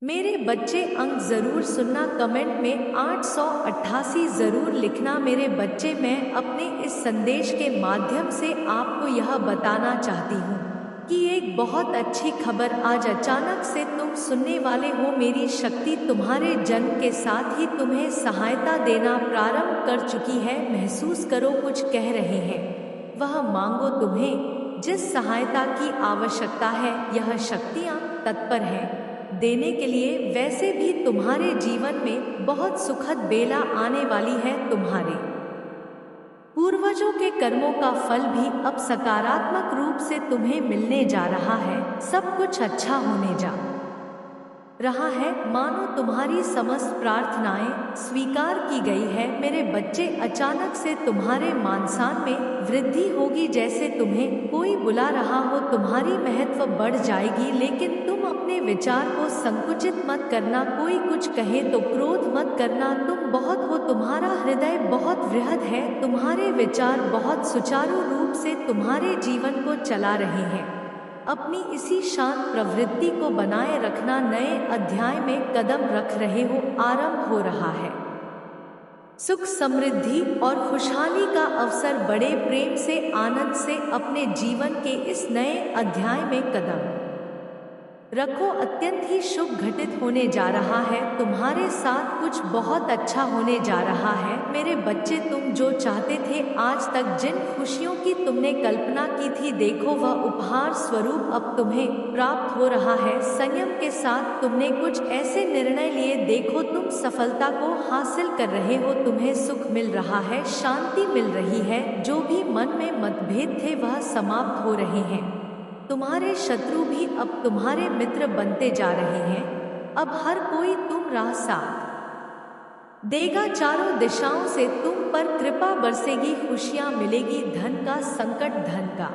मेरे बच्चे अंक ज़रूर सुनना, कमेंट में 888 ज़रूर लिखना। मेरे बच्चे, मैं अपने इस संदेश के माध्यम से आपको यह बताना चाहती हूँ कि एक बहुत अच्छी खबर आज अचानक से तुम सुनने वाले हो। मेरी शक्ति तुम्हारे जन्म के साथ ही तुम्हें सहायता देना प्रारंभ कर चुकी है। महसूस करो, कुछ कह रहे हैं, वह मांगो। तुम्हें जिस सहायता की आवश्यकता है, यह शक्तियाँ तत्पर है देने के लिए। वैसे भी तुम्हारे जीवन में बहुत सुखद बेला आने वाली है। तुम्हारे पूर्वजों के कर्मों का फल भी अब सकारात्मक रूप से तुम्हें मिलने जा रहा है। सब कुछ अच्छा होने जा रहा है, मानो तुम्हारी समस्त प्रार्थनाएं स्वीकार की गई है। मेरे बच्चे, अचानक से तुम्हारे मान-सम्मान में वृद्धि होगी, जैसे तुम्हें कोई बुला रहा हो। तुम्हारी महत्व बढ़ जाएगी, लेकिन तुम अपने विचार को संकुचित मत करना। कोई कुछ कहे तो क्रोध मत करना। तुम बहुत हो, तुम्हारा हृदय बहुत वृहद है, तुम्हारे विचार बहुत सुचारू रूप से तुम्हारे जीवन को चला रहे हैं। अपनी इसी शांत प्रवृत्ति को बनाए रखना। नए अध्याय में कदम रख रहे हो, आरंभ हो रहा है। सुख, समृद्धि और खुशहाली का अवसर। बड़े प्रेम से, आनंद से अपने जीवन के इस नए अध्याय में कदम रखो। अत्यंत ही शुभ घटित होने जा रहा है। तुम्हारे साथ कुछ बहुत अच्छा होने जा रहा है। मेरे बच्चे, तुम जो चाहते थे, आज तक जिन खुशियों की तुमने कल्पना की थी, देखो वह उपहार स्वरूप अब तुम्हें प्राप्त हो रहा है। संयम के साथ तुमने कुछ ऐसे निर्णय लिए, देखो तुम सफलता को हासिल कर रहे हो। तुम्हें सुख मिल रहा है, शांति मिल रही है। जो भी मन में मतभेद थे वह समाप्त हो रहे हैं। तुम्हारे शत्रु भी अब तुम्हारे मित्र बनते जा रहे हैं। अब हर कोई तुम राह साथ देगा। चारों दिशाओं से तुम पर कृपा बरसेगी, खुशियां मिलेगी। धन का संकट, धन का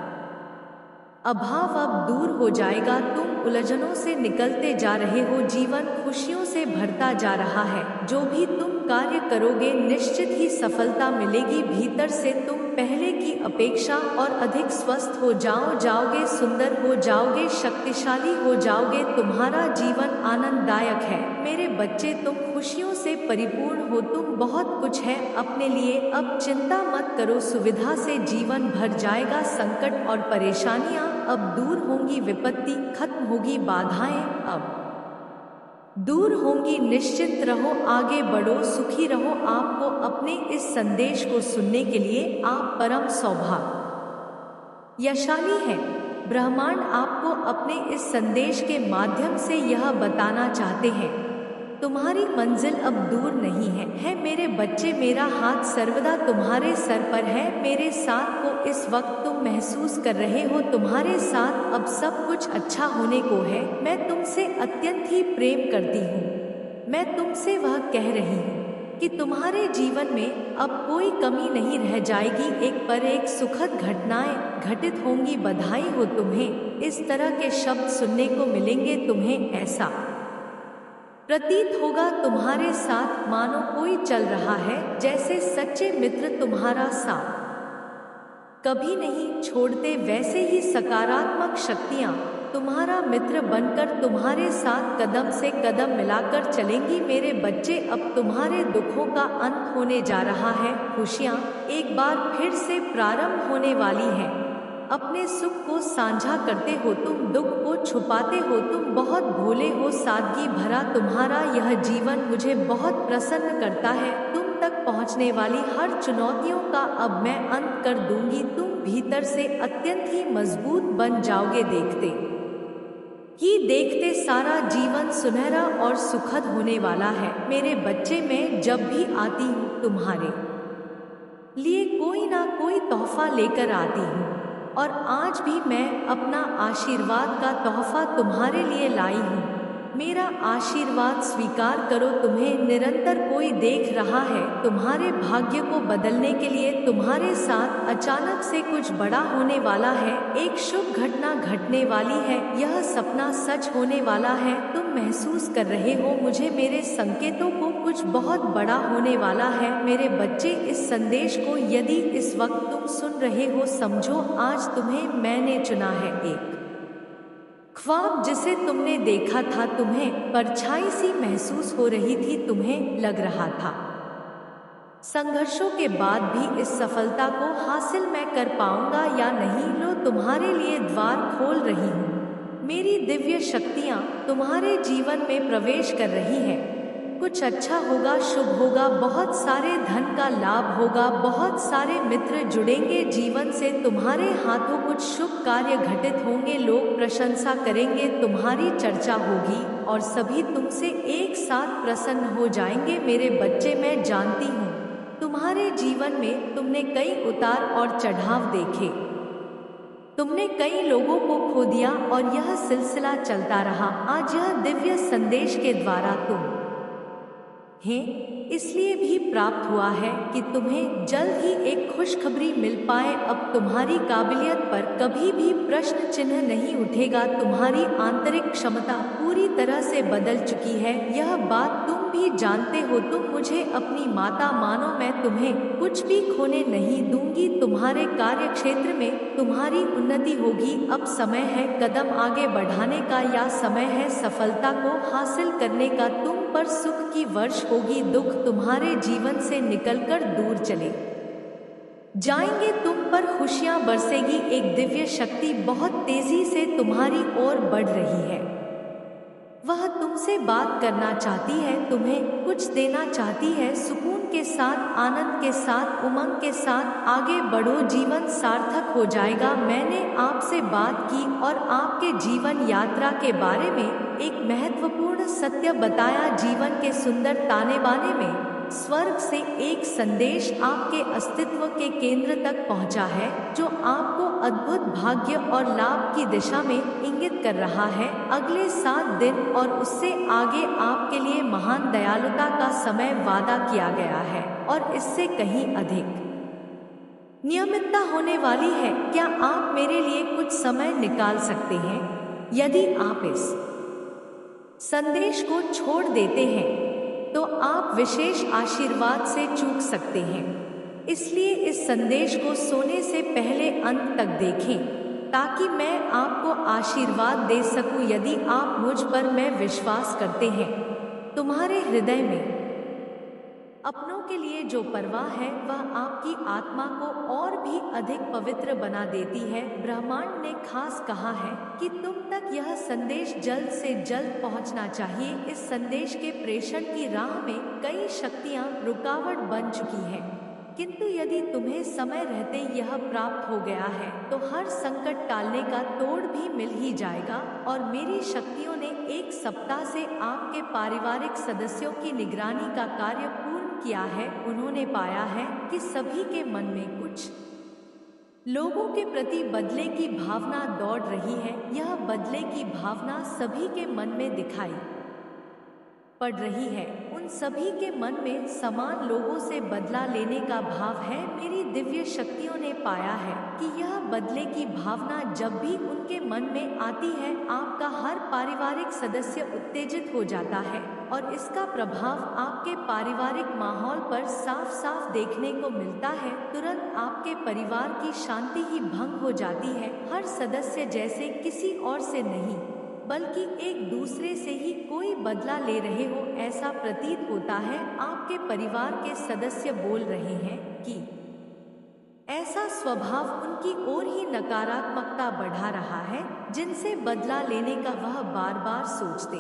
अभाव अब दूर हो जाएगा। तुम उलझनों से निकलते जा रहे हो, जीवन खुशियों से भरता जा रहा है। जो भी तुम कार्य करोगे, निश्चित ही सफलता मिलेगी। भीतर से तुम पहले की अपेक्षा और अधिक स्वस्थ हो जाओगे, सुंदर हो जाओगे, शक्तिशाली हो जाओगे। तुम्हारा जीवन आनंददायक है। मेरे बच्चे, तुम खुशियों से परिपूर्ण हो, तुम बहुत कुछ है अपने लिए। अब चिंता मत करो, सुविधा से जीवन भर जाएगा। संकट और परेशानियां अब दूर होंगी, विपत्ति खत्म होगी, बाधाएं अब दूर होंगी। निश्चिंत रहो, आगे बढ़ो, सुखी रहो। आपको अपने इस संदेश को सुनने के लिए आप परम सौभाग्यशाली हैं। ब्रह्मांड आपको अपने इस संदेश के माध्यम से यह बताना चाहते हैं, तुम्हारी मंजिल अब दूर नहीं है। मेरे बच्चे, मेरा हाथ सर्वदा तुम्हारे सर पर है। मेरे साथ को इस वक्त तुम महसूस कर रहे हो, तुम्हारे साथ अब सब कुछ अच्छा होने को है। मैं तुमसे अत्यंत ही प्रेम करती हूँ। मैं तुमसे वह कह रही हूँ कि तुम्हारे जीवन में अब कोई कमी नहीं रह जाएगी। एक पर एक सुखद घटनाएं घटित होंगी। बधाई हो तुम्हें, इस तरह के शब्द सुनने को मिलेंगे। तुम्हें ऐसा प्रतीत होगा तुम्हारे साथ मानो कोई चल रहा है, जैसे सच्चे मित्र तुम्हारा साथ कभी नहीं छोड़ते। वैसे ही सकारात्मक शक्तियाँ तुम्हारा मित्र बनकर तुम्हारे साथ कदम से कदम मिलाकर चलेंगी। मेरे बच्चे, अब तुम्हारे दुखों का अंत होने जा रहा है। खुशियाँ एक बार फिर से प्रारंभ होने वाली हैं। अपने सुख को साझा करते हो, तुम दुख को छुपाते हो। तुम बहुत भोले हो, सादगी भरा तुम्हारा यह जीवन मुझे बहुत प्रसन्न करता है। तुम तक पहुंचने वाली हर चुनौतियों का अब मैं अंत कर दूंगी। तुम भीतर से अत्यंत ही मजबूत बन जाओगे। देखते ही देखते सारा जीवन सुनहरा और सुखद होने वाला है। मेरे बच्चे, मैं जब भी आती हूँ तुम्हारे लिए कोई ना कोई तोहफा लेकर आती हूँ, और आज भी मैं अपना आशीर्वाद का तोहफा तुम्हारे लिए लाई हूँ। मेरा आशीर्वाद स्वीकार करो। तुम्हें निरंतर कोई देख रहा है। तुम्हारे भाग्य को बदलने के लिए तुम्हारे साथ अचानक से कुछ बड़ा होने वाला है। एक शुभ घटना घटने वाली है। यह सपना सच होने वाला है। तुम महसूस कर रहे हो मुझे, मेरे संकेतों को, कुछ बहुत बड़ा होने वाला है। मेरे बच्चे, इस संदेश को यदि इस वक्त तुम सुन रहे हो, समझो आज तुम्हें मैंने चुना है। एक ख्वाब जिसे तुमने देखा था तुम्हें परछाई सी महसूस हो रही थी, तुम्हें लग रहा था संघर्षों के बाद भी इस सफलता को हासिल मैं कर पाऊंगा या नहीं। लो तुम्हारे लिए द्वार खोल रही हूँ, मेरी दिव्य शक्तियाँ तुम्हारे जीवन में प्रवेश कर रही हैं। कुछ अच्छा होगा, शुभ होगा, बहुत सारे धन का लाभ होगा, बहुत सारे मित्र जुड़ेंगे जीवन से, तुम्हारे हाथों कुछ शुभ कार्य घटित होंगे, लोग प्रशंसा करेंगे, तुम्हारी चर्चा होगी और सभी तुमसे एक साथ प्रसन्न हो जाएंगे। मेरे बच्चे, मैं जानती हूँ तुम्हारे जीवन में तुमने कई उतार और चढ़ाव देखे, तुमने कई लोगों को खो दिया और यह सिलसिला चलता रहा। आज यह दिव्य संदेश के द्वारा तुम हैं इसलिए भी प्राप्त हुआ है कि तुम्हें जल्द ही एक खुशखबरी मिल पाए। अब तुम्हारी काबिलियत पर कभी भी प्रश्न चिन्ह नहीं उठेगा, तुम्हारी आंतरिक क्षमता पूरी तरह से बदल चुकी है, यह बात तुम भी जानते हो। तुम मुझे अपनी माता मानो, मैं तुम्हें कुछ भी खोने नहीं दूंगी। तुम्हारे कार्य क्षेत्र में तुम्हारी उन्नति होगी। अब समय है कदम आगे बढ़ाने का, या समय है सफलता को हासिल करने का। तुम पर सुख की वर्ष होगी, दुख तुम्हारे जीवन से निकलकर दूर चले जाएंगे, तुम पर खुशियां बरसेगी। एक दिव्य शक्ति बहुत तेजी से तुम्हारी ओर बढ़ रही है, वह तुमसे बात करना चाहती है, तुम्हें कुछ देना चाहती है। सुकून के साथ, आनंद के साथ, उमंग के साथ आगे बढ़ो, जीवन सार्थक हो जाएगा। मैंने आपसे बात की और आपके जीवन यात्रा के बारे में एक महत्वपूर्ण सत्य बताया। जीवन के सुंदर ताने बाने में स्वर्ग से एक संदेश आपके अस्तित्व के केंद्र तक पहुंचा है, जो आपको अद्भुत भाग्य और लाभ की दिशा में इंगित कर रहा है। अगले 7 दिन और उससे आगे आपके लिए महान दयालुता का समय वादा किया गया है और इससे कहीं अधिक नियमितता होने वाली है। क्या आप मेरे लिए कुछ समय निकाल सकते हैं? यदि आप इस संदेश को छोड़ देते हैं तो आप विशेष आशीर्वाद से चूक सकते हैं। इसलिए इस संदेश को सोने से पहले अंत तक देखें, ताकि मैं आपको आशीर्वाद दे सकूं। यदि आप मुझ पर मैं विश्वास करते हैं, तुम्हारे हृदय में अपनों के लिए जो परवाह है वह आपकी आत्मा को और भी अधिक पवित्र बना देती है। ब्रह्मांड ने खास कहा है कि तुम तक यह संदेश जल्द से जल्द पहुंचना चाहिए। इस संदेश के प्रेषण की राह में कई शक्तियां रुकावट बन चुकी हैं, किंतु यदि तुम्हें समय रहते यह प्राप्त हो गया है तो हर संकट टालने का तोड़ भी मिल ही जाएगा। और मेरी शक्तियों ने 1 सप्ताह से आपके पारिवारिक सदस्यों की निगरानी का कार्य पूर्ण किया है। उन्होंने पाया है कि सभी के मन में कुछ लोगों के प्रति बदले की भावना दौड़ रही है। यह बदले की भावना सभी के मन में दिखाई पड़ रही है। उन सभी के मन में समान लोगों से बदला लेने का भाव है। मेरी दिव्य शक्तियों ने पाया है कि यह बदले की भावना जब भी उनके मन में आती है, आपका हर पारिवारिक सदस्य उत्तेजित हो जाता है और इसका प्रभाव आपके पारिवारिक माहौल पर साफ साफ देखने को मिलता है। तुरंत आपके परिवार की शांति ही भंग हो जाती है। हर सदस्य जैसे किसी और से नहीं बल्कि एक दूसरे से ही कोई बदला ले रहे हो ऐसा प्रतीत होता है। आपके परिवार के सदस्य बोल रहे हैं कि ऐसा स्वभाव उनकी ओर ही नकारात्मकता बढ़ा रहा है, जिनसे बदला लेने का वह बार बार सोचते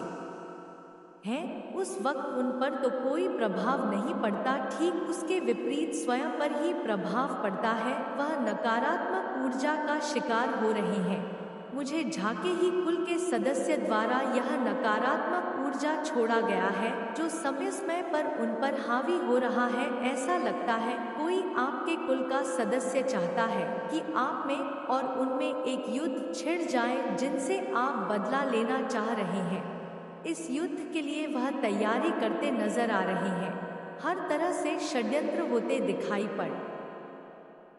हैं। उस वक्त उन पर तो कोई प्रभाव नहीं पड़ता, ठीक उसके विपरीत स्वयं पर ही प्रभाव पड़ता है। वह नकारात्मक ऊर्जा का शिकार हो रहे हैं। मुझे झाके ही कुल के सदस्य द्वारा यह नकारात्मक ऊर्जा छोड़ा गया है, जो समय समय पर उन पर हावी हो रहा है। ऐसा लगता है कोई आपके कुल का सदस्य चाहता है कि आप में और उनमें एक युद्ध छिड़ जाए, जिनसे आप बदला लेना चाह रहे हैं। इस युद्ध के लिए वह तैयारी करते नजर आ रहे हैं। हर तरह से षड्यंत्र होते दिखाई पड़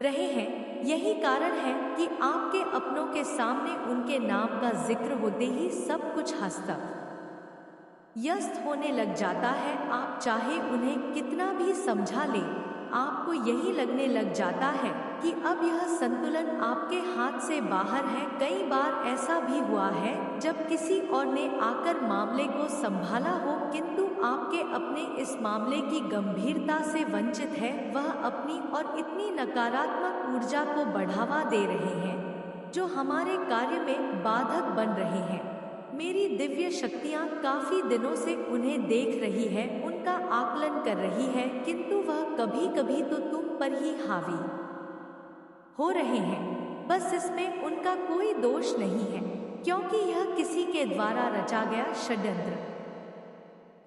रहे हैं। यही कारण है कि आपके अपनों के सामने उनके नाम का जिक्र होते ही सब कुछ हस्त होने लग जाता है। आप चाहे उन्हें कितना भी समझा लें, आपको यही लगने लग जाता है कि अब यह संतुलन आपके हाथ से बाहर है। कई बार ऐसा भी हुआ है जब किसी और ने आकर मामले को संभाला हो, किंतु आपके अपने इस मामले की गंभीरता से वंचित है। वह अपनी और इतनी नकारात्मक ऊर्जा को बढ़ावा दे रहे हैं जो हमारे कार्य में बाधक बन रहे हैं। मेरी दिव्य शक्तियाँ काफी दिनों से उन्हें देख रही है, उनका आकलन कर रही है, किंतु वह कभी कभी तो तुम पर ही हावी हो रहे हैं। बस इसमें उनका कोई दोष नहीं है, क्योंकि यह किसी के द्वारा रचा गया षड्यंत्र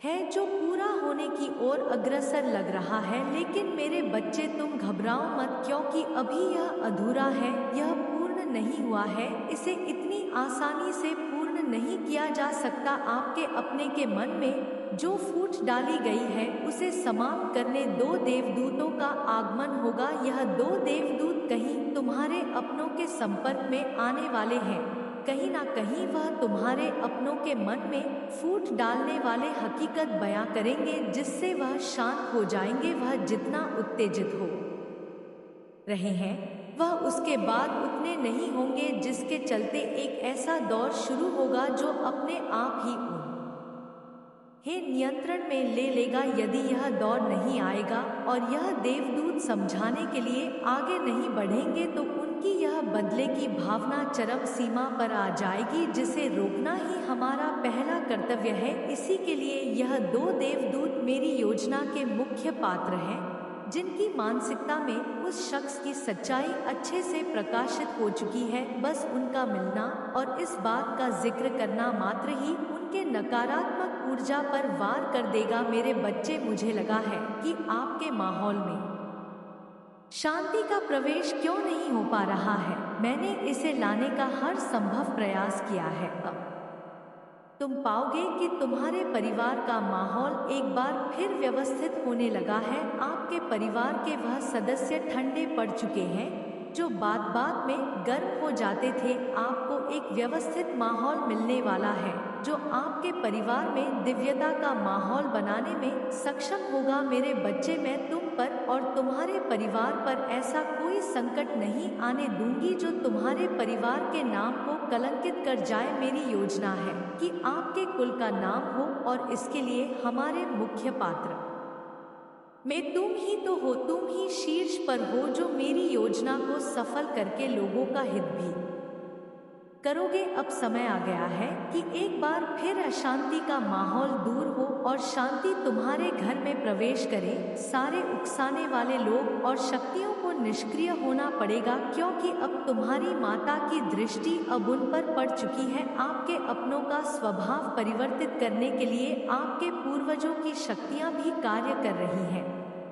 है जो पूरा होने की ओर अग्रसर लग रहा है। लेकिन मेरे बच्चे, तुम घबराओ मत, क्योंकि अभी यह अधूरा है, यह पूर्ण नहीं हुआ है। इसे इतनी आसानी से पूर्ण नहीं किया जा सकता। आपके अपने के मन में जो फूट डाली गई है उसे समाप्त करने 2 देवदूतों का आगमन होगा। यह 2 देवदूत कहीं तुम्हारे अपनों के संपर्क में आने वाले हैं। कहीं ना कहीं वह तुम्हारे अपनों के मन में फूट डालने वाले हकीकत बयां करेंगे, जिससे वह शांत हो जाएंगे। वह जितना उत्तेजित हो रहे हैं वह उसके बाद उतने नहीं होंगे, जिसके चलते एक ऐसा दौर शुरू होगा जो अपने आप ही उन्हें नियंत्रण में ले लेगा। यदि यह दौर नहीं आएगा और यह देवदूत समझाने के लिए आगे नहीं बढ़ेंगे तो उनकी यह बदले की भावना चरम सीमा पर आ जाएगी, जिसे रोकना ही हमारा पहला कर्तव्य है। इसी के लिए यह 2 देवदूत मेरी योजना के मुख्य पात्र हैं, जिनकी मानसिकता में उस शख्स की सच्चाई अच्छे से प्रकाशित हो चुकी है। बस उनका मिलना और इस बात का जिक्र करना मात्र ही उनके नकारात्मक ऊर्जा पर वार कर देगा। मेरे बच्चे, मुझे लगा है कि आपके माहौल में शांति का प्रवेश क्यों नहीं हो पा रहा है। मैंने इसे लाने का हर संभव प्रयास किया है। अब तुम पाओगे कि तुम्हारे परिवार का माहौल एक बार फिर व्यवस्थित होने लगा है। आपके परिवार के वह सदस्य ठंडे पड़ चुके हैं जो बात बात में गर्म हो जाते थे। आपको एक व्यवस्थित माहौल मिलने वाला है जो आपके परिवार में दिव्यता का माहौल बनाने में सक्षम होगा। मेरे बच्चे, मैं तुम पर और तुम्हारे परिवार पर ऐसा कोई संकट नहीं आने दूंगी जो तुम्हारे परिवार के नाम को कलंकित कर जाए। मेरी योजना है कि आपके कुल का नाम हो और इसके लिए हमारे मुख्य पात्र में तुम ही तो हो। तुम ही शीर्ष पर हो जो मेरी योजना को सफल करके लोगों का हित भी करोगे। अब समय आ गया है कि एक बार फिर अशांति का माहौल दूर हो और शांति तुम्हारे घर में प्रवेश करे। सारे उकसाने वाले लोग और शक्तियों को निष्क्रिय होना पड़ेगा, क्योंकि अब तुम्हारी माता की दृष्टि अब उन पर पड़ चुकी है। आपके अपनों का स्वभाव परिवर्तित करने के लिए आपके पूर्वजों की शक्तियां भी कार्य कर रही हैं।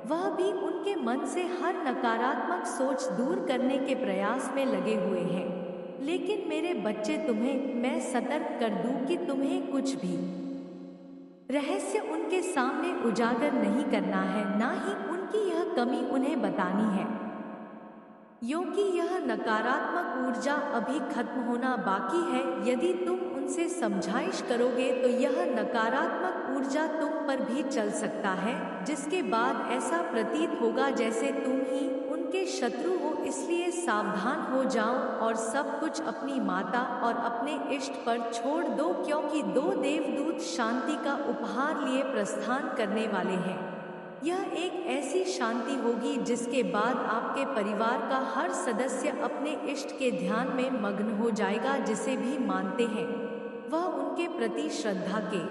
वह भी उनके मन से हर नकारात्मक सोच दूर करने के प्रयास में लगे हुए हैं। लेकिन मेरे बच्चे, तुम्हें मैं सतर्क कर दूं कि तुम्हें कुछ भी रहस्य उनके सामने उजागर नहीं करना है, ना ही उनकी यह कमी उन्हें बतानी है, क्योंकि यह नकारात्मक ऊर्जा अभी खत्म होना बाकी है। यदि तुम उनसे समझाइश करोगे तो यह नकारात्मक ऊर्जा तुम पर भी चल सकता है, जिसके बाद ऐसा प्रतीत होगा जैसे तुम ही उनके शत्रु हो। इसलिए सावधान हो जाओ और सब कुछ अपनी माता और अपने इष्ट पर छोड़ दो, क्योंकि 2 देवदूत शांति का उपहार लिए प्रस्थान करने वाले हैं। यह एक ऐसी शांति होगी जिसके बाद आपके परिवार का हर सदस्य अपने इष्ट के ध्यान में मग्न हो जाएगा, जिसे भी मानते हैं वह उनके प्रति श्रद्धा के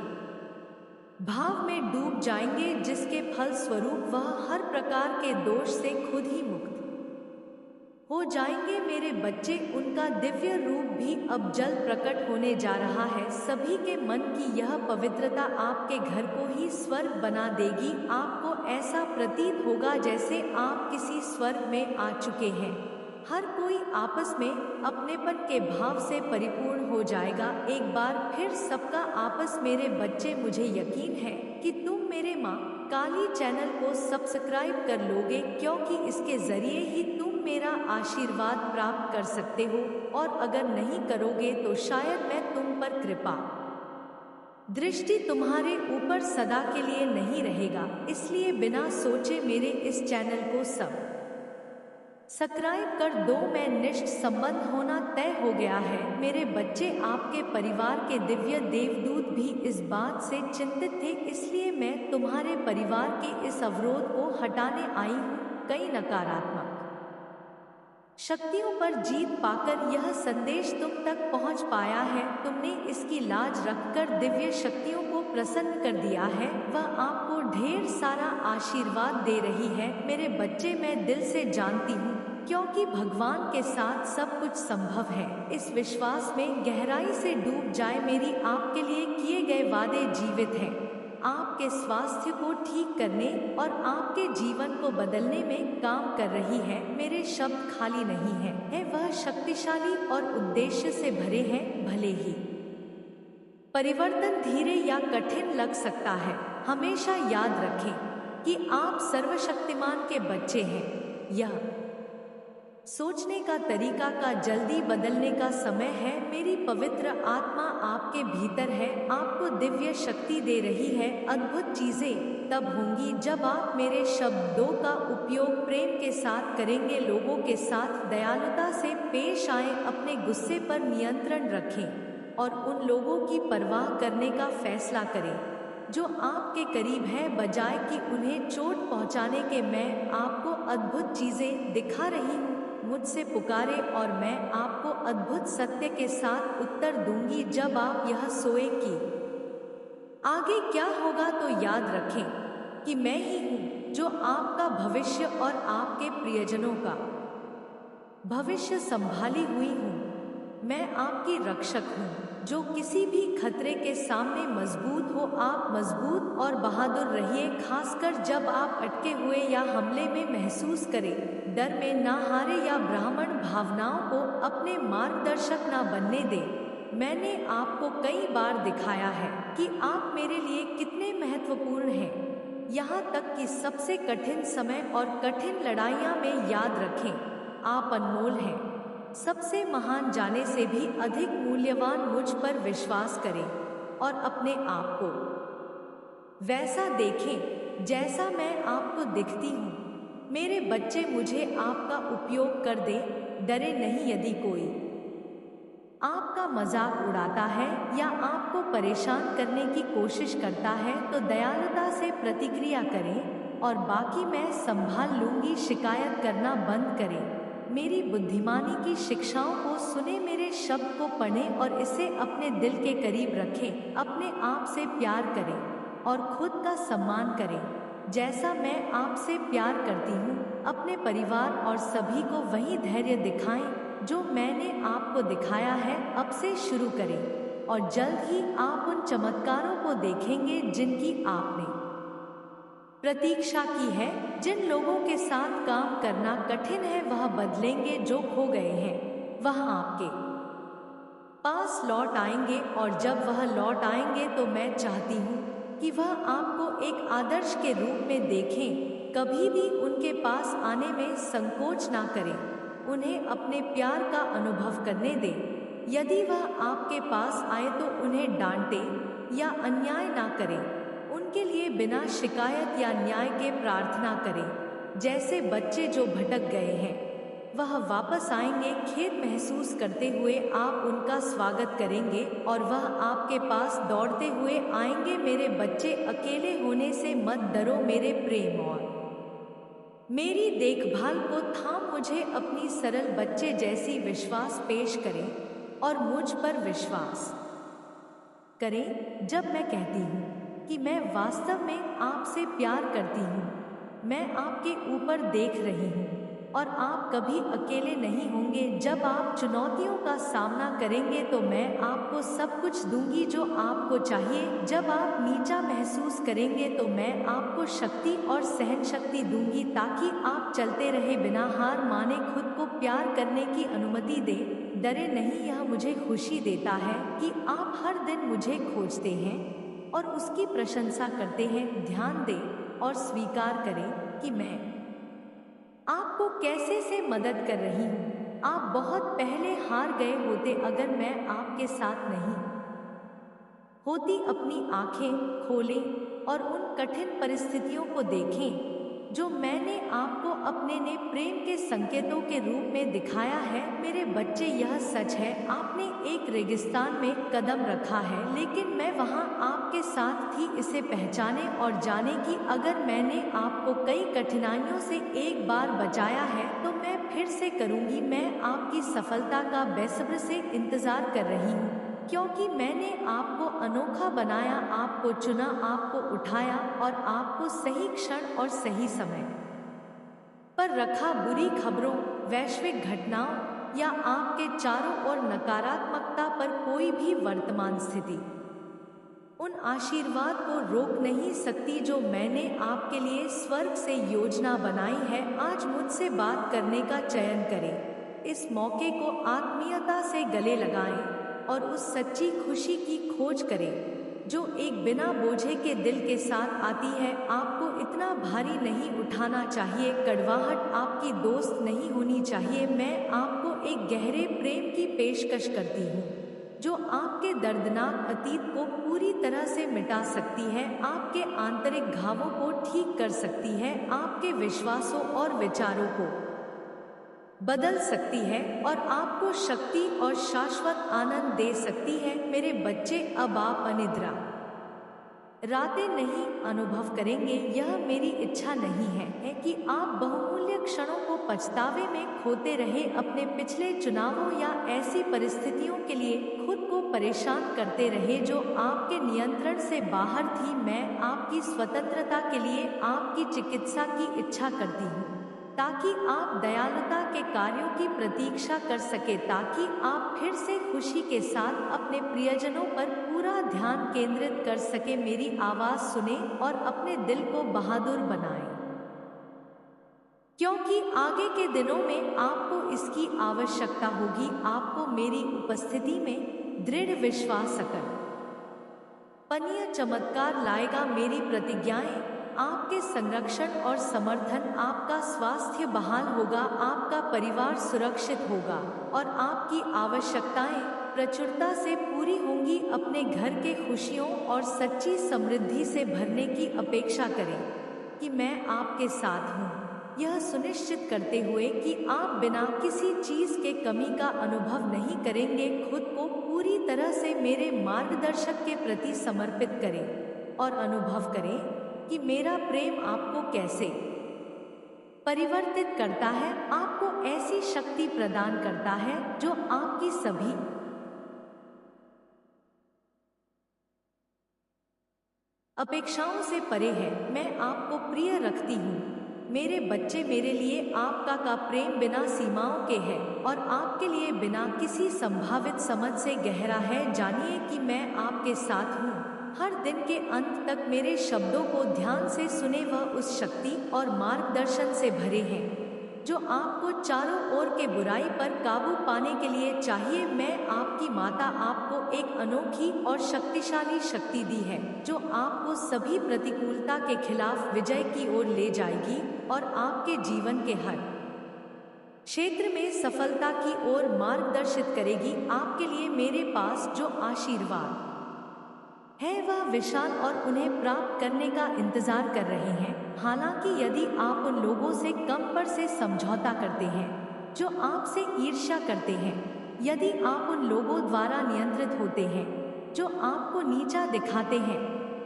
भाव में डूब जाएंगे, जिसके फल स्वरूप वह हर प्रकार के दोष से खुद ही मुक्त हो जाएंगे। मेरे बच्चे, उनका दिव्य रूप भी अब जल्द प्रकट होने जा रहा है। सभी के मन की यह पवित्रता आपके घर को ही स्वर्ग बना देगी। आपको ऐसा प्रतीत होगा जैसे आप किसी स्वर्ग में आ चुके हैं। हर कोई आपस में अपनेपन के भाव से परिपूर्ण हो जाएगा। एक बार फिर सबका आपस। मेरे बच्चे, मुझे यकीन है कि तुम मेरे माँ काली चैनल को सब्सक्राइब कर लोगे, क्योंकि इसके जरिए ही तुम मेरा आशीर्वाद प्राप्त कर सकते हो, और अगर नहीं करोगे तो शायद मैं तुम पर कृपा दृष्टि तुम्हारे ऊपर सदा के लिए नहीं रहेगा, इसलिए बिना सोचे मेरे इस चैनल को सब्सक्राइब कर दो। मैं निष्ठ संबंध होना तय हो गया है। मेरे बच्चे, आपके परिवार के दिव्य देवदूत भी इस बात से चिंतित थे, इसलिए मैं तुम्हारे परिवार के इस अवरोध को हटाने आई हूँ। कई नकारात्मक शक्तियों पर जीत पाकर यह संदेश तुम तक पहुंच पाया है। तुमने इसकी लाज रखकर दिव्य शक्तियों को प्रसन्न कर दिया है। वह आपको ढेर सारा आशीर्वाद दे रही है। मेरे बच्चे, मैं दिल से जानती हूँ, क्योंकि भगवान के साथ सब कुछ संभव है। इस विश्वास में गहराई से डूब जाए। मेरी आपके लिए किए गए वादे जीवित हैं। आपके स्वास्थ्य को ठीक करने और आपके जीवन को बदलने में काम कर रही है। मेरे शब्द खाली नहीं हैं, वह शक्तिशाली और उद्देश्य से भरे हैं। भले ही परिवर्तन धीरे या कठिन लग सकता है, हमेशा याद रखें कि आप सर्वशक्तिमान के बच्चे हैं। यह सोचने का तरीका का जल्दी बदलने का समय है। मेरी पवित्र आत्मा आपके भीतर है, आपको दिव्य शक्ति दे रही है। अद्भुत चीजें तब होंगी जब आप मेरे शब्दों का उपयोग प्रेम के साथ करेंगे। लोगों के साथ दयालुता से पेश आए, अपने गुस्से पर नियंत्रण रखें और उन लोगों की परवाह करने का फैसला करें जो आपके करीब है, बजाय कि उन्हें चोट पहुंचाने के। मैं आपको अद्भुत चीजें दिखा रही हूँ। मुझसे पुकारे और मैं आपको अद्भुत सत्य के साथ उत्तर दूंगी। जब आप यह सोए कि आगे क्या होगा, तो याद रखें कि मैं ही हूँ जो आपका भविष्य और आपके प्रियजनों का भविष्य संभाली हुई हूँ। मैं आपकी रक्षक हूँ जो किसी भी खतरे के सामने मजबूत हो। आप मजबूत और बहादुर रहिए, खासकर जब आप अटके हुए या हमले में महसूस करें। डर में ना हारे या ब्राह्मण भावनाओं को अपने मार्गदर्शक ना बनने दें। मैंने आपको कई बार दिखाया है कि आप मेरे लिए कितने महत्वपूर्ण हैं, यहाँ तक कि सबसे कठिन समय और कठिन लड़ाइयाँ में। याद रखें, आप अनमोल हैं। सबसे महान जाने से भी अधिक मूल्यवान। मुझ पर विश्वास करें और अपने आप को वैसा देखें जैसा मैं आपको दिखती हूँ। मेरे बच्चे, मुझे आपका उपयोग कर दे। डरे नहीं। यदि कोई आपका मजाक उड़ाता है या आपको परेशान करने की कोशिश करता है, तो दयालुता से प्रतिक्रिया करें और बाकी मैं संभाल लूंगी। शिकायत करना बंद करें। मेरी बुद्धिमानी की शिक्षाओं को सुने, मेरे शब्द को पढ़ें और इसे अपने दिल के करीब रखें। अपने आप से प्यार करें और खुद का सम्मान करें जैसा मैं आपसे प्यार करती हूँ। अपने परिवार और सभी को वही धैर्य दिखाएं जो मैंने आपको दिखाया है। अब से शुरू करें और जल्द ही आप उन चमत्कारों को देखेंगे जिनकी आपने प्रतीक्षा की है। जिन लोगों के साथ काम करना कठिन है, वह बदलेंगे। जो खो गए हैं वह आपके पास लौट आएंगे, और जब वह लौट आएंगे तो मैं चाहती हूँ कि वह आपको एक आदर्श के रूप में देखें। कभी भी उनके पास आने में संकोच ना करें। उन्हें अपने प्यार का अनुभव करने दें। यदि वह आपके पास आए तो उन्हें डांटे या अन्याय ना करें। उनके लिए बिना शिकायत या न्याय के प्रार्थना करें। जैसे बच्चे जो भटक गए हैं, वह वापस आएंगे। खेद महसूस करते हुए आप उनका स्वागत करेंगे और वह आपके पास दौड़ते हुए आएंगे। मेरे बच्चे, अकेले होने से मत डरो। मेरे प्रेम और मेरी देखभाल को थाम मुझे अपनी सरल बच्चे जैसी विश्वास पेश करें और मुझ पर विश्वास करें जब मैं कहती हूँ कि मैं वास्तव में आपसे प्यार करती हूँ। मैं आपके ऊपर देख रही हूँ और आप कभी अकेले नहीं होंगे। जब आप चुनौतियों का सामना करेंगे तो मैं आपको सब कुछ दूंगी जो आपको चाहिए। जब आप नीचा महसूस करेंगे तो मैं आपको शक्ति और सहन शक्ति दूंगी ताकि आप चलते रहे बिना हार माने। खुद को प्यार करने की अनुमति दें। डरे नहीं। यह मुझे खुशी देता है कि आप हर दिन मुझे खोजते हैं और उसकी प्रशंसा करते हैं। ध्यान दें और स्वीकार करें कि मैं आपको कैसे से मदद कर रही हूँ। आप बहुत पहले हार गए होते अगर मैं आपके साथ नहीं होती अपनी आंखें खोलें और उन कठिन परिस्थितियों को देखें जो मैंने आपको अपने ने प्रेम के संकेतों के रूप में दिखाया है। मेरे बच्चे, यह सच है, आपने एक रेगिस्तान में कदम रखा है, लेकिन मैं वहां आपके साथ थी इसे पहचाने और जाने कि अगर मैंने आपको कई कठिनाइयों से एक बार बचाया है तो मैं फिर से करूंगी। मैं आपकी सफलता का बेसब्र से इंतजार कर रही हूँ, क्योंकि मैंने आपको अनोखा बनाया, आपको चुना, आपको उठाया और आपको सही क्षण और सही समय पर रखा। बुरी खबरों, वैश्विक घटनाओं या आपके चारों ओर नकारात्मकता पर कोई भी वर्तमान स्थिति उन आशीर्वाद को रोक नहीं सकती जो मैंने आपके लिए स्वर्ग से योजना बनाई है। आज मुझसे बात करने का चयन करें, इस मौके को आत्मीयता से गले लगाएं और उस सच्ची खुशी की खोज करें जो एक बिना बोझे के दिल के साथ आती है। आपको इतना भारी नहीं उठाना चाहिए, कड़वाहट आपकी दोस्त नहीं होनी चाहिए। मैं आपको एक गहरे प्रेम की पेशकश करती हूँ जो आपके दर्दनाक अतीत को पूरी तरह से मिटा सकती है, आपके आंतरिक घावों को ठीक कर सकती है, आपके विश्वासों और विचारों को बदल सकती है और आपको शक्ति और शाश्वत आनंद दे सकती है। मेरे बच्चे, अब आप अनिद्रा रातें नहीं अनुभव करेंगे। यह मेरी इच्छा नहीं है कि आप बहुमूल्य क्षणों को पछतावे में खोते रहे, अपने पिछले चुनावों या ऐसी परिस्थितियों के लिए खुद को परेशान करते रहे जो आपके नियंत्रण से बाहर थी। मैं आपकी स्वतंत्रता के लिए आपकी चिकित्सा की इच्छा करती हूँ ताकि आप दयालुता के कार्यों की प्रतीक्षा कर सके, ताकि आप फिर से खुशी के साथ अपने प्रियजनों पर पूरा ध्यान केंद्रित कर सके। मेरी आवाज सुने और अपने दिल को बहादुर बनाएं, क्योंकि आगे के दिनों में आपको इसकी आवश्यकता होगी। आपको मेरी उपस्थिति में दृढ़ विश्वास सकल पनीय चमत्कार लाएगा। मेरी प्रतिज्ञाएं, आपके संरक्षण और समर्थन, आपका स्वास्थ्य बहाल होगा, आपका परिवार सुरक्षित होगा और आपकी आवश्यकताएं प्रचुरता से पूरी होंगी। अपने घर के खुशियों और सच्ची समृद्धि से भरने की अपेक्षा करें कि मैं आपके साथ हूँ, यह सुनिश्चित करते हुए कि आप बिना किसी चीज के कमी का अनुभव नहीं करेंगे। खुद को पूरी तरह से मेरे मार्गदर्शक के प्रति समर्पित करें और अनुभव करें कि मेरा प्रेम आपको कैसे परिवर्तित करता है, आपको ऐसी शक्ति प्रदान करता है जो आपकी सभी अपेक्षाओं से परे है। मैं आपको प्रिय रखती हूँ मेरे बच्चे। मेरे लिए आपका का प्रेम बिना सीमाओं के है और आपके लिए बिना किसी संभावित समझ से गहरा है। जानिए कि मैं आपके साथ हूँ। हर दिन के अंत तक मेरे शब्दों को ध्यान से सुने, वह उस शक्ति और मार्गदर्शन से भरे हैं जो आपको चारों ओर के बुराई पर काबू पाने के लिए चाहिए। मैं आपकी माता आपको एक अनोखी और शक्तिशाली शक्ति दी है जो आपको सभी प्रतिकूलता के खिलाफ विजय की ओर ले जाएगी और आपके जीवन के हर क्षेत्र में सफलता की ओर मार्गदर्शित करेगी। आपके लिए मेरे पास जो आशीर्वाद है वह विशाल और उन्हें प्राप्त करने का इंतजार कर रहे हैं। हालांकि यदि आप उन लोगों से कम पर से समझौता करते हैं जो आपसे ईर्ष्या करते हैं, यदि आप उन लोगों द्वारा नियंत्रित होते हैं जो आपको नीचा दिखाते हैं,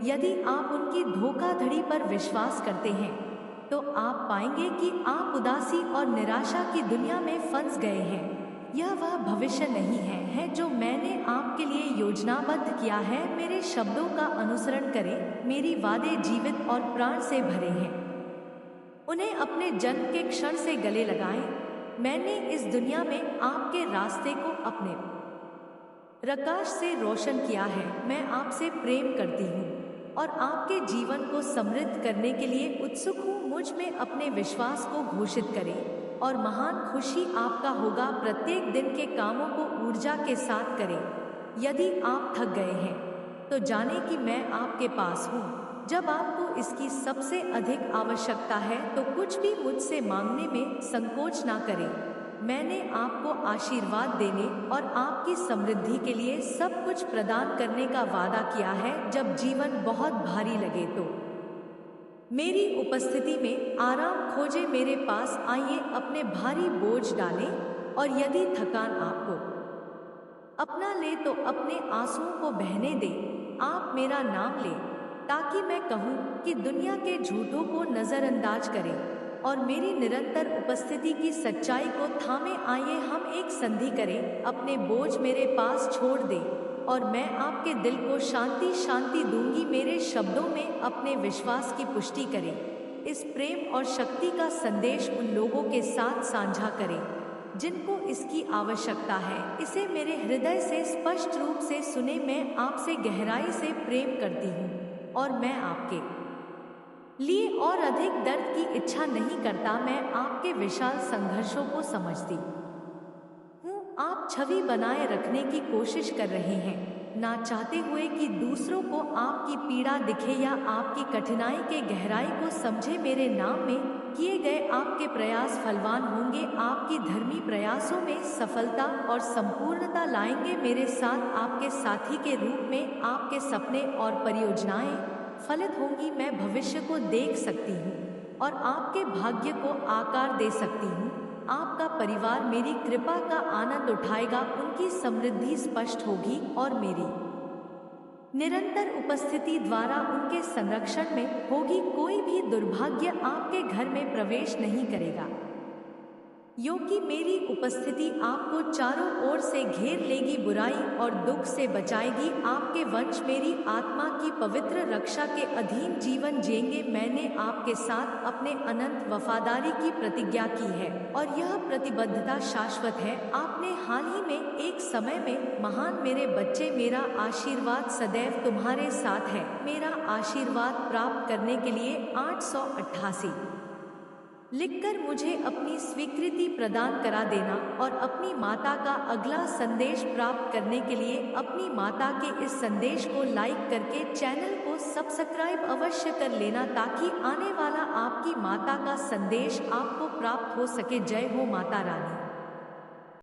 यदि आप उनकी धोखाधड़ी पर विश्वास करते हैं, तो आप पाएंगे कि आप उदासी और निराशा की दुनिया में फंस गए हैं। यह वह भविष्य नहीं है जो मैंने आपके लिए योजनाबद्ध किया है। मेरे शब्दों का अनुसरण करें, मेरी वादे जीवित और प्राण से भरे हैं, उन्हें अपने जन्म के क्षण से गले लगाएं। मैंने इस दुनिया में आपके रास्ते को अपने प्रकाश से रोशन किया है। मैं आपसे प्रेम करती हूँ और आपके जीवन को समृद्ध करने के लिए उत्सुक हूँ। मुझ में अपने विश्वास को घोषित करें और महान खुशी आपका होगा। प्रत्येक दिन के कामों को ऊर्जा के साथ करें। यदि आप थक गए हैं तो जाने कि मैं आपके पास हूँ। जब आपको इसकी सबसे अधिक आवश्यकता है तो कुछ भी मुझसे मांगने में संकोच ना करें। मैंने आपको आशीर्वाद देने और आपकी समृद्धि के लिए सब कुछ प्रदान करने का वादा किया है जब जीवन बहुत भारी लगे तो। मेरी उपस्थिति में आराम खोजे मेरे पास आइए, अपने भारी बोझ डालें और यदि थकान आपको अपना ले तो अपने आंसुओं को बहने दें। आप मेरा नाम लें ताकि मैं कहूँ कि दुनिया के झूठों को नज़रअंदाज करें और मेरी निरंतर उपस्थिति की सच्चाई को थामे। आइए हम एक संधि करें, अपने बोझ मेरे पास छोड़ दें और मैं आपके दिल को शांति शांति दूंगी। मेरे शब्दों में अपने विश्वास की पुष्टि करें। इस प्रेम और शक्ति का संदेश उन लोगों के साथ साझा करें जिनको इसकी आवश्यकता है। इसे मेरे हृदय से स्पष्ट रूप से सुने। मैं आपसे गहराई से प्रेम करती हूँ और मैं आपके लिए और अधिक दर्द की इच्छा नहीं करता। मैं आपके विशाल संघर्षों को समझती हूँ। आप छवि बनाए रखने की कोशिश कर रहे हैं, ना चाहते हुए कि दूसरों को आपकी पीड़ा दिखे या आपकी कठिनाई के गहराई को समझे। मेरे नाम में किए गए आपके प्रयास फलवान होंगे। आपकी धर्मी प्रयासों में सफलता और संपूर्णता लाएंगे। मेरे साथ आपके साथी के रूप में आपके सपने और परियोजनाएं फलित होंगी। मैं भविष्य को देख सकती हूँ और आपके भाग्य को आकार दे सकती हूँ। आपका परिवार मेरी कृपा का आनंद उठाएगा, उनकी समृद्धि स्पष्ट होगी और मेरी निरंतर उपस्थिति द्वारा उनके संरक्षण में होगी। कोई भी दुर्भाग्य आपके घर में प्रवेश नहीं करेगा, क्योंकि मेरी उपस्थिति आपको चारों ओर से घेर लेगी, बुराई और दुख से बचाएगी। आपके वंश मेरी आत्मा की पवित्र रक्षा के अधीन जीवन जिएंगे। मैंने आपके साथ अपने अनंत वफादारी की प्रतिज्ञा की है और यह प्रतिबद्धता शाश्वत है। आपने हाल ही में एक समय में महान मेरे बच्चे, मेरा आशीर्वाद सदैव तुम्हारे साथ है। मेरा आशीर्वाद प्राप्त करने के लिए 888 लिखकर मुझे अपनी स्वीकृति प्रदान करा देना और अपनी माता का अगला संदेश प्राप्त करने के लिए अपनी माता के इस संदेश को लाइक करके चैनल को सब्सक्राइब अवश्य कर लेना ताकि आने वाला आपकी माता का संदेश आपको प्राप्त हो सके। जय हो माता रानी।